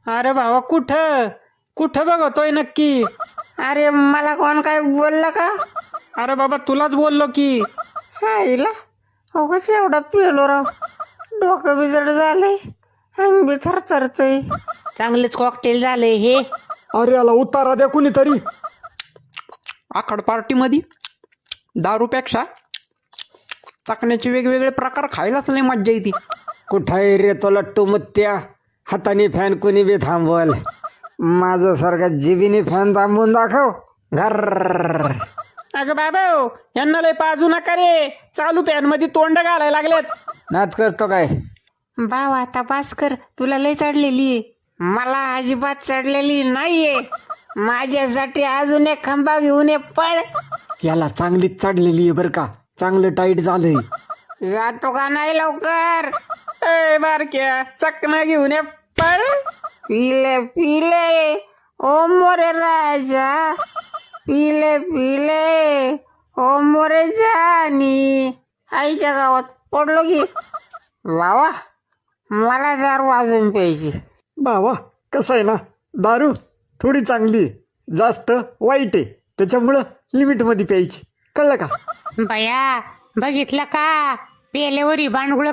अरे भावा कुठं कुठं बघतोय नक्की? अरे मला कोण काय बोललं का? अरे बाबा तुलाच बोललो की. आईला अगोच एवढा पिलो राव, डोकं बिजड झालंय, अंग बी थरथरतय. चांगलेच कॉकटेल झालंय हे. अरे याला उतारा द्या कुणीतरी. आखड पार्टी मध्ये दारूपेक्षा चकण्याचे वेगवेगळे प्रकार खायलाच लय मज्जा येते. कुठाय रे तो लट्टू मुत्त्या, हाताने फॅन कोणी बी थांबवल, माझं सारखा जिबीने फॅन थांबवून दाखव. घर अगं बाबा यांना लय पाजू नका रे, चालू पॅन मध्ये तोंड घालायला लागलेत. नाच करतो काय? भाव आता पास कर, तुला लय चढलेली. मला अजिबात चढलेली नाहीये. माझ्यासाठी अजून एक खांबा घेऊन ये, पळ. याला चांगलीच चढलेली आहे बरं का, चांगलं टाईट झालंय. जातो का नाही लवकर? ए बारक्या चकना घेऊन ये पळ. पिले पिले ओ मोरे राजा, पिले पिले ओ मोरे जानी. आईच्या गावात पडलो की. बाबा मला दारू अजून प्यायची. बावा कसं आहे ना, दारू थोडी चांगली जास्त वाईट आहे, त्याच्यामुळं लिमिटमध्ये प्यायची, कळलं का? बया बघितलं का पेल्यावर भांडगुळ